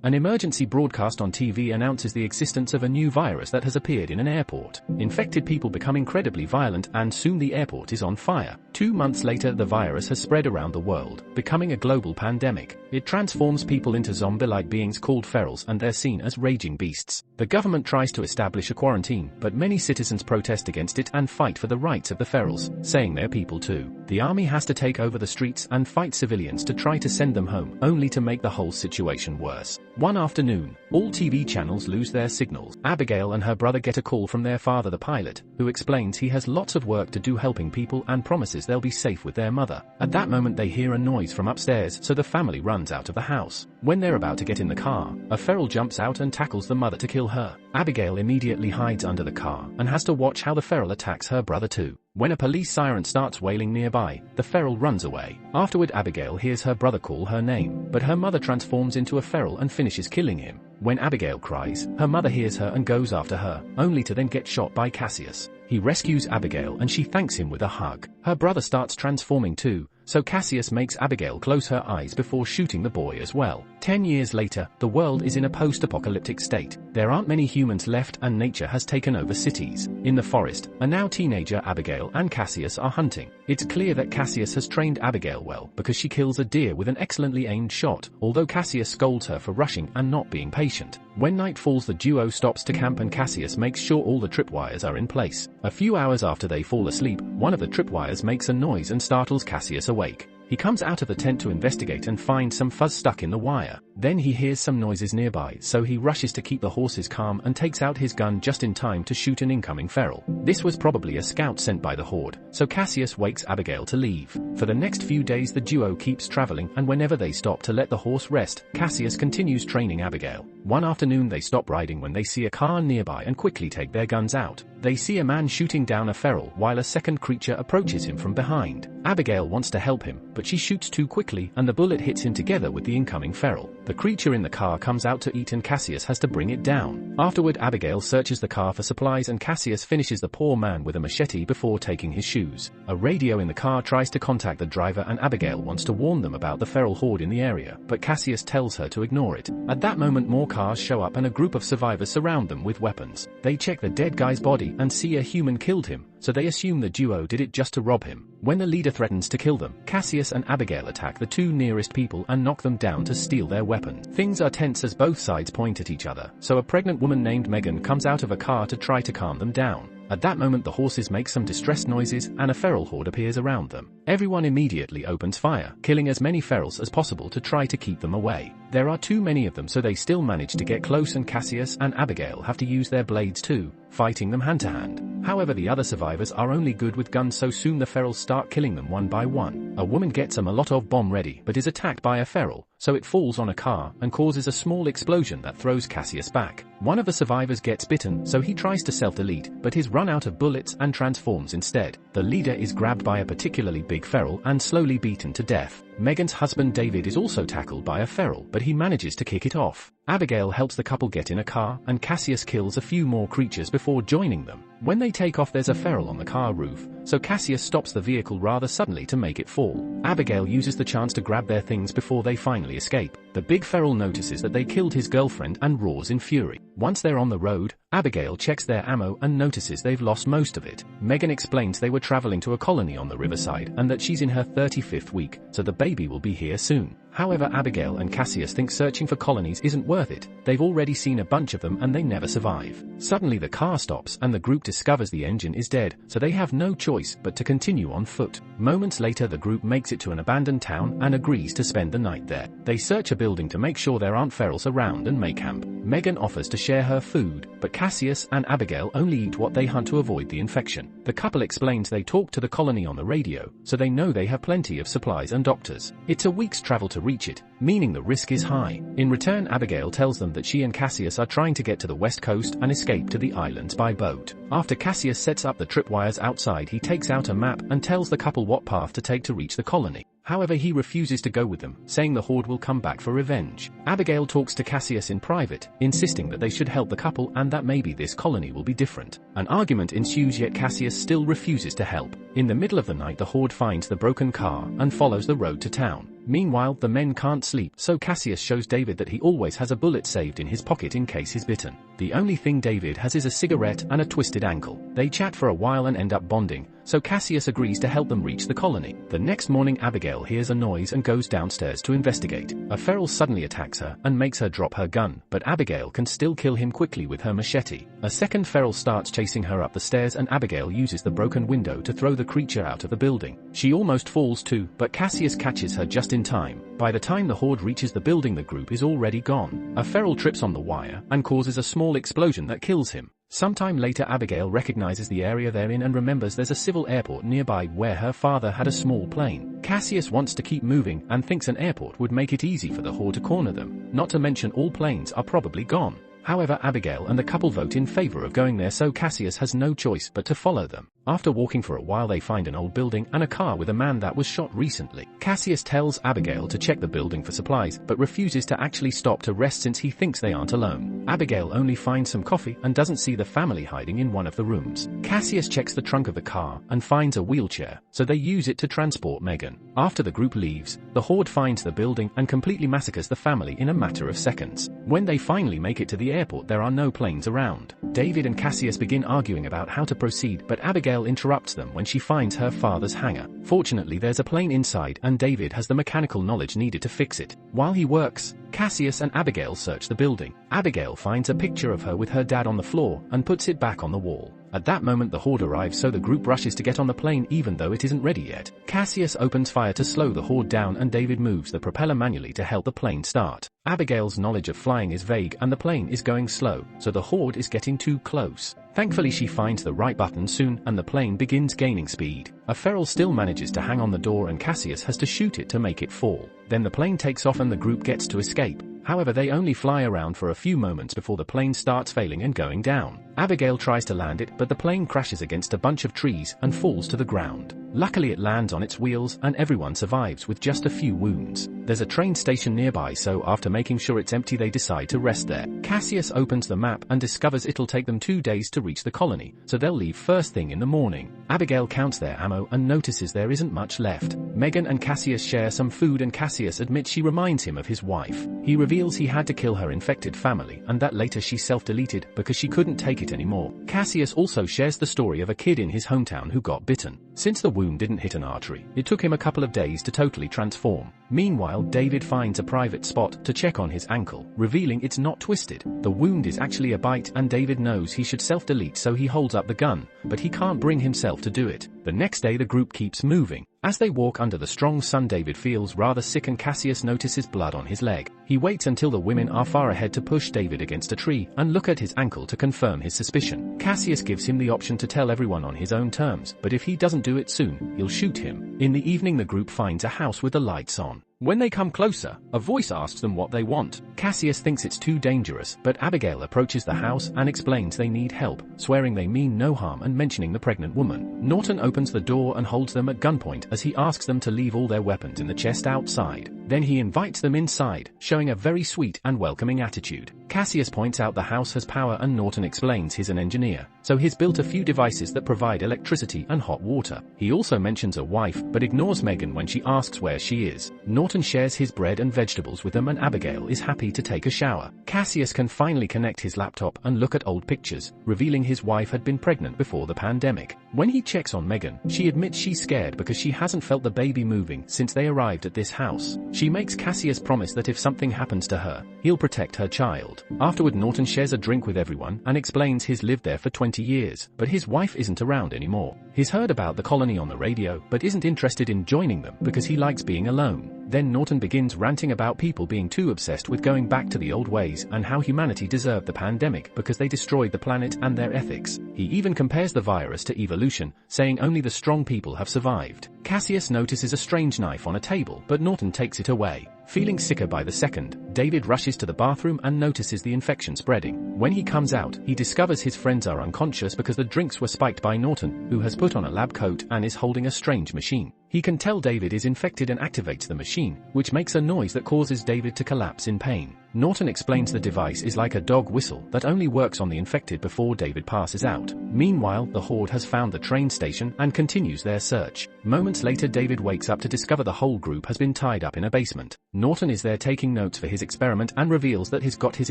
An emergency broadcast on TV announces the existence of a new virus that has appeared in an airport. Infected people become incredibly violent and soon the airport is on fire. 2 months later, the virus has spread around the world, becoming a global pandemic. It transforms people into zombie-like beings called ferals and they're seen as raging beasts. The government tries to establish a quarantine, but many citizens protest against it and fight for the rights of the ferals, saying they're people too. The army has to take over the streets and fight civilians to try to send them home, only to make the whole situation worse. One afternoon, all TV channels lose their signals. Abigail and her brother get a call from their father, the pilot, who explains he has lots of work to do helping people and promises they'll be safe with their mother. At that moment they hear a noise from upstairs, so the family runs out of the house. When they're about to get in the car, a feral jumps out and tackles the mother to kill her. Abigail immediately hides under the car and has to watch how the feral attacks her brother too. When a police siren starts wailing nearby, the feral runs away. Afterward, Abigail hears her brother call her name, but her mother transforms into a feral and finishes killing him. When Abigail cries, her mother hears her and goes after her, only to then get shot by Cassius. He rescues Abigail and she thanks him with a hug. Her brother starts transforming too, so Cassius makes Abigail close her eyes before shooting the boy as well. 10 years later, the world is in a post-apocalyptic state. There aren't many humans left and nature has taken over cities. In the forest, a now teenager Abigail and Cassius are hunting. It's clear that Cassius has trained Abigail well because she kills a deer with an excellently aimed shot, although Cassius scolds her for rushing and not being patient. When night falls, the duo stops to camp and Cassius makes sure all the tripwires are in place. A few hours after they fall asleep, one of the tripwires makes a noise and startles Cassius awake. He comes out of the tent to investigate and finds some fuzz stuck in the wire. Then he hears some noises nearby, so he rushes to keep the horses calm and takes out his gun just in time to shoot an incoming feral. This was probably a scout sent by the horde, so Cassius wakes Abigail to leave. For the next few days the duo keeps traveling, and whenever they stop to let the horse rest, Cassius continues training Abigail. One afternoon they stop riding when they see a car nearby and quickly take their guns out. They see a man shooting down a feral while a second creature approaches him from behind. Abigail wants to help him, but she shoots too quickly and the bullet hits him together with the incoming feral. The creature in the car comes out to eat and Cassius has to bring it down. Afterward, Abigail searches the car for supplies and Cassius finishes the poor man with a machete before taking his shoes. A radio in the car tries to contact the driver and Abigail wants to warn them about the feral horde in the area, but Cassius tells her to ignore it. At that moment more cars show up and a group of survivors surround them with weapons. They check the dead guy's body and see a human killed him, so they assume the duo did it just to rob him. When the leader threatens to kill them, Cassius and Abigail attack the two nearest people and knock them down to steal their weapon. Things are tense as both sides point at each other, so a pregnant woman named Megan comes out of a car to try to calm them down. At that moment the horses make some distressed noises and a feral horde appears around them. Everyone immediately opens fire, killing as many ferals as possible to try to keep them away. There are too many of them, so they still manage to get close and Cassius and Abigail have to use their blades too, fighting them hand to hand. However, the other survivors are only good with guns, so soon the ferals start killing them one by one. A woman gets a Molotov bomb ready but is attacked by a feral, so it falls on a car and causes a small explosion that throws Cassius back. One of the survivors gets bitten, so he tries to self-delete, but is run out of bullets and transforms instead. The leader is grabbed by a particularly big feral and slowly beaten to death. Megan's husband David is also tackled by a feral, but he manages to kick it off. Abigail helps the couple get in a car, and Cassius kills a few more creatures before joining them. When they take off, there's a feral on the car roof, so Cassius stops the vehicle rather suddenly to make it fall. Abigail uses the chance to grab their things before they finally escape. The big feral notices that they killed his girlfriend and roars in fury. Once they're on the road, Abigail checks their ammo and notices they've lost most of it. Megan explains they were traveling to a colony on the riverside and that she's in her 35th week, so the baby will be here soon. However, Abigail and Cassius think searching for colonies isn't worth it. They've already seen a bunch of them and they never survive. Suddenly the car stops and the group discovers the engine is dead, so they have no choice but to continue on foot. Moments later the group makes it to an abandoned town and agrees to spend the night there. They search a building to make sure there aren't ferals around and make camp. Megan offers to share her food, but Cassius and Abigail only eat what they hunt to avoid the infection. The couple explains they talked to the colony on the radio, so they know they have plenty of supplies and doctors. It's a week's travel to reach it, meaning the risk is high. In return, Abigail tells them that she and Cassius are trying to get to the west coast and escape to the islands by boat. After Cassius sets up the tripwires outside, he takes out a map and tells the couple what path to take to reach the colony. However, he refuses to go with them, saying the horde will come back for revenge. Abigail talks to Cassius in private, insisting that they should help the couple and that maybe this colony will be different. An argument ensues, yet Cassius still refuses to help. In the middle of the night, the horde finds the broken car and follows the road to town. Meanwhile, the men can't sleep, so Cassius shows David that he always has a bullet saved in his pocket in case he's bitten. The only thing David has is a cigarette and a twisted ankle. They chat for a while and end up bonding, so Cassius agrees to help them reach the colony. The next morning, Abigail hears a noise and goes downstairs to investigate. A feral suddenly attacks her and makes her drop her gun, but Abigail can still kill him quickly with her machete. A second feral starts chasing her up the stairs and Abigail uses the broken window to throw the creature out of the building. She almost falls too, but Cassius catches her just in time. By the time the horde reaches the building, the group is already gone. A feral trips on the wire and causes a small explosion that kills him. Sometime later, Abigail recognizes the area they're in and remembers there's a civil airport nearby where her father had a small plane. Cassius wants to keep moving and thinks an airport would make it easy for the horde to corner them, not to mention all planes are probably gone. However, Abigail and the couple vote in favor of going there, so Cassius has no choice but to follow them. After walking for a while, they find an old building and a car with a man that was shot recently. Cassius tells Abigail to check the building for supplies, but refuses to actually stop to rest since he thinks they aren't alone. Abigail only finds some coffee and doesn't see the family hiding in one of the rooms. Cassius checks the trunk of the car and finds a wheelchair, so they use it to transport Megan. After the group leaves, the horde finds the building and completely massacres the family in a matter of seconds. When they finally make it to the airport, there are no planes around. David and Cassius begin arguing about how to proceed, but Abigail interrupts them when she finds her father's hangar. Fortunately, there's a plane inside and David has the mechanical knowledge needed to fix it. While he works, Cassius and Abigail search the building. Abigail finds a picture of her with her dad on the floor and puts it back on the wall. At that moment, the horde arrives, so the group rushes to get on the plane even though it isn't ready yet. Cassius opens fire to slow the horde down and David moves the propeller manually to help the plane start. Abigail's knowledge of flying is vague and the plane is going slow, so the horde is getting too close. Thankfully, she finds the right button soon and the plane begins gaining speed. A feral still manages to hang on the door and Cassius has to shoot it to make it fall. Then the plane takes off and the group gets to escape. However, they only fly around for a few moments before the plane starts failing and going down. Abigail tries to land it, but the plane crashes against a bunch of trees and falls to the ground. Luckily, it lands on its wheels and everyone survives with just a few wounds. There's a train station nearby, so after making sure it's empty, they decide to rest there. Cassius opens the map and discovers it'll take them 2 days to reach the colony, so they'll leave first thing in the morning. Abigail counts their ammo and notices there isn't much left. Megan and Cassius share some food and Cassius admits she reminds him of his wife. He reveals he had to kill her infected family and that later she self-deleted because she couldn't take it anymore. Cassius also shares the story of a kid in his hometown who got bitten. Since the wound didn't hit an artery, it took him a couple of days to totally transform. Meanwhile, David finds a private spot to check on his ankle, revealing it's not twisted. The wound is actually a bite and David knows he should self-delete, so he holds up the gun, but he can't bring himself to do it. The next day, the group keeps moving. As they walk under the strong sun, David feels rather sick and Cassius notices blood on his leg. He waits until the women are far ahead to push David against a tree and look at his ankle to confirm his suspicion. Cassius gives him the option to tell everyone on his own terms, but if he doesn't do it soon, he'll shoot him. In the evening, the group finds a house with the lights on. When they come closer, a voice asks them what they want. Cassius thinks it's too dangerous, but Abigail approaches the house and explains they need help, swearing they mean no harm and mentioning the pregnant woman. Norton opens the door and holds them at gunpoint as he asks them to leave all their weapons in the chest outside. Then he invites them inside, showing a very sweet and welcoming attitude. Cassius points out the house has power and Norton explains he's an engineer, so he's built a few devices that provide electricity and hot water. He also mentions a wife, but ignores Megan when she asks where she is. Norton shares his bread and vegetables with them and Abigail is happy to take a shower. Cassius can finally connect his laptop and look at old pictures, revealing his wife had been pregnant before the pandemic. When he checks on Megan, she admits she's scared because she hasn't felt the baby moving since they arrived at this house. She makes Cassius promise that if something happens to her, he'll protect her child. Afterward, Norton shares a drink with everyone and explains he's lived there for 20 years, but his wife isn't around anymore. He's heard about the colony on the radio, but isn't interested in joining them because he likes being alone. Then Norton begins ranting about people being too obsessed with going back to the old ways and how humanity deserved the pandemic because they destroyed the planet and their ethics. He even compares the virus to evolution, saying only the strong people have survived. Cassius notices a strange knife on a table, but Norton takes it away. Feeling sicker by the second, David rushes to the bathroom and notices the infection spreading. When he comes out, he discovers his friends are unconscious because the drinks were spiked by Norton, who has put on a lab coat and is holding a strange machine. He can tell David is infected and activates the machine, which makes a noise that causes David to collapse in pain. Norton explains the device is like a dog whistle that only works on the infected before David passes out. Meanwhile, the Horde has found the train station and continues their search. Moments later, David wakes up to discover the whole group has been tied up in a basement. Norton is there taking notes for his experiment and reveals that he's got his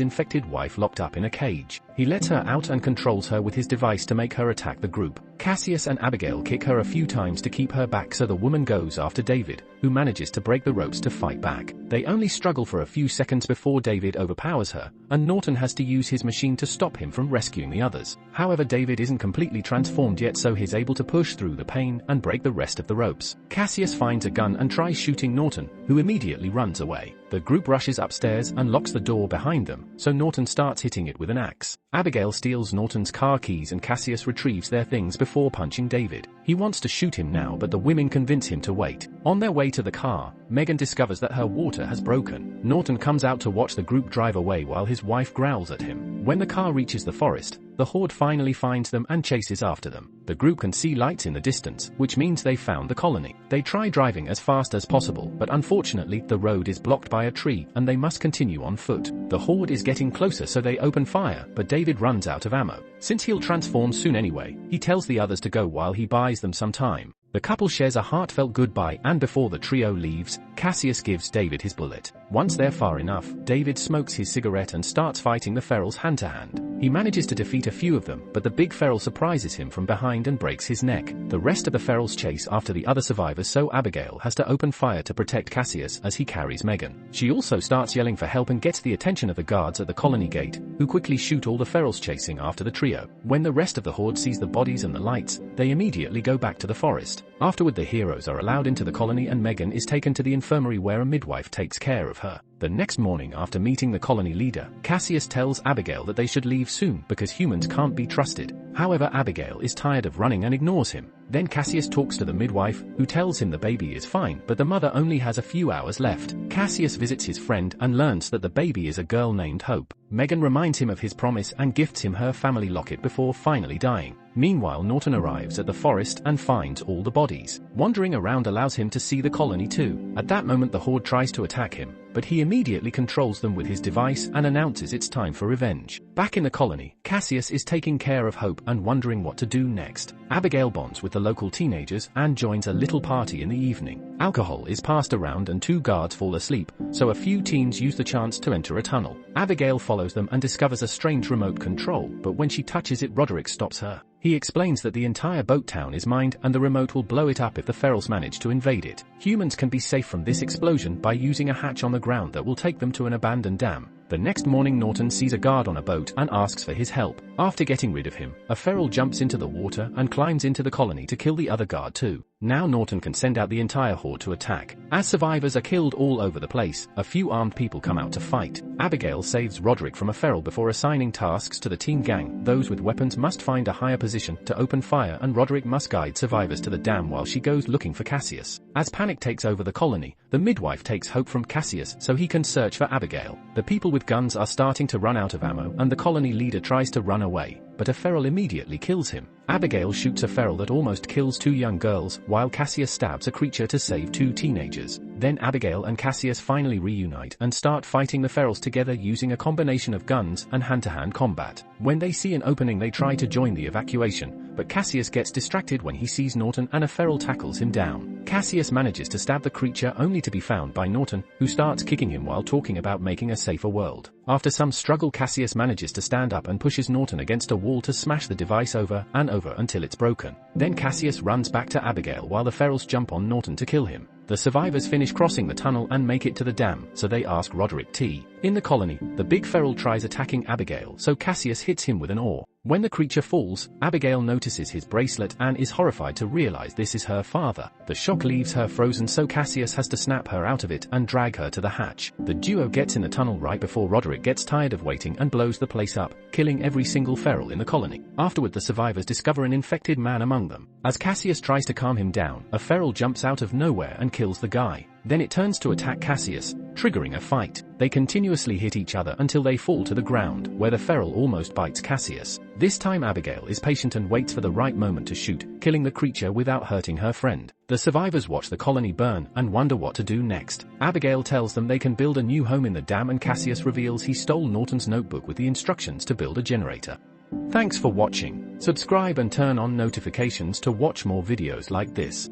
infected wife locked up in a cage. He lets her out and controls her with his device to make her attack the group. Cassius and Abigail kick her a few times to keep her back, so the woman goes after David, who manages to break the ropes to fight back. They only struggle for a few seconds before David overpowers her, and Norton has to use his machine to stop him from rescuing the others. However, David isn't completely transformed yet, so he's able to push through the pain and break the rest of the ropes. Cassius finds a gun and tries shooting Norton, who immediately runs away. The group rushes upstairs and locks the door behind them, so Norton starts hitting it with an axe. Abigail steals Norton's car keys and Cassius retrieves their things before punching David. He wants to shoot him now, but the women convince him to wait. On their way to the car, Megan discovers that her water has broken. Norton comes out to watch the group drive away while his wife growls at him. When the car reaches the forest, the Horde finally finds them and chases after them. The group can see lights in the distance, which means they found the colony. They try driving as fast as possible, but unfortunately the road is blocked by a tree and they must continue on foot. The Horde is getting closer, so they open fire, but David runs out of ammo. Since he'll transform soon anyway, he tells the others to go while he buys them some time. The couple shares a heartfelt goodbye, and before the trio leaves, Cassius gives David his bullet. Once they're far enough, David smokes his cigarette and starts fighting the ferals hand-to-hand. He manages to defeat a few of them, but the big feral surprises him from behind and breaks his neck. The rest of the ferals chase after the other survivors, so Abigail has to open fire to protect Cassius as he carries Megan. She also starts yelling for help and gets the attention of the guards at the colony gate, who quickly shoot all the ferals chasing after the trio. When the rest of the Horde sees the bodies and the lights, they immediately go back to the forest. Afterward, the heroes are allowed into the colony and Megan is taken to the infirmary where a midwife takes care of her. The next morning, after meeting the colony leader, Cassius tells Abigail that they should leave soon because humans can't be trusted. However, Abigail is tired of running and ignores him. Then Cassius talks to the midwife, who tells him the baby is fine, but the mother only has a few hours left. Cassius visits his friend and learns that the baby is a girl named Hope. Megan reminds him of his promise and gifts him her family locket before finally dying. Meanwhile, Norton arrives at the forest and finds all the bodies. Wandering around allows him to see the colony too. At that moment, the Horde tries to attack him, but he immediately controls them with his device and announces it's time for revenge. Back in the colony, Cassius is taking care of Hope and wondering what to do next. Abigail bonds with the local teenagers and joins a little party in the evening. Alcohol is passed around and two guards fall asleep, so a few teens use the chance to enter a tunnel. Abigail follows them and discovers a strange remote control, but when she touches it, Roderick stops her. He explains that the entire boat town is mined and the remote will blow it up if the ferals manage to invade it. Humans can be safe from this explosion by using a hatch on the ground that will take them to an abandoned dam. The next morning, Norton sees a guard on a boat and asks for his help. After getting rid of him, a feral jumps into the water and climbs into the colony to kill the other guard too. Now Norton can send out the entire Horde to attack. As survivors are killed all over the place, a few armed people come out to fight. Abigail saves Roderick from a feral before assigning tasks to the teen gang. Those with weapons must find a higher position to open fire, and Roderick must guide survivors to the dam while she goes looking for Cassius. As panic takes over the colony, the midwife takes Hope from Cassius so he can search for Abigail. The people with guns are starting to run out of ammo and the colony leader tries to run away, but a feral immediately kills him. Abigail shoots a feral that almost kills two young girls, while Cassius stabs a creature to save two teenagers. Then Abigail and Cassius finally reunite and start fighting the ferals together using a combination of guns and hand-to-hand combat. When they see an opening, they try to join the evacuation, but Cassius gets distracted when he sees Norton and a feral tackles him down. Cassius manages to stab the creature only to be found by Norton, who starts kicking him while talking about making a safer world. After some struggle, Cassius manages to stand up and pushes Norton against a wall to smash the device over and over until it's broken. Then Cassius runs back to Abigail while the ferals jump on Norton to kill him. The survivors finish crossing the tunnel and make it to the dam, so they ask Roderick T. In the colony, the big feral tries attacking Abigail, so Cassius hits him with an oar. When the creature falls, Abigail notices his bracelet and is horrified to realize this is her father. The shock leaves her frozen, so Cassius has to snap her out of it and drag her to the hatch. The duo gets in the tunnel right before Roderick gets tired of waiting and blows the place up, killing every single feral in the colony. Afterward, the survivors discover an infected man among them. As Cassius tries to calm him down, a feral jumps out of nowhere and kills the guy. Then it turns to attack Cassius, triggering a fight. They continuously hit each other until they fall to the ground, where the feral almost bites Cassius. This time Abigail is patient and waits for the right moment to shoot, killing the creature without hurting her friend. The survivors watch the colony burn and wonder what to do next. Abigail tells them they can build a new home in the dam, and Cassius reveals he stole Norton's notebook with the instructions to build a generator. Thanks for watching. Subscribe and turn on notifications to watch more videos like this.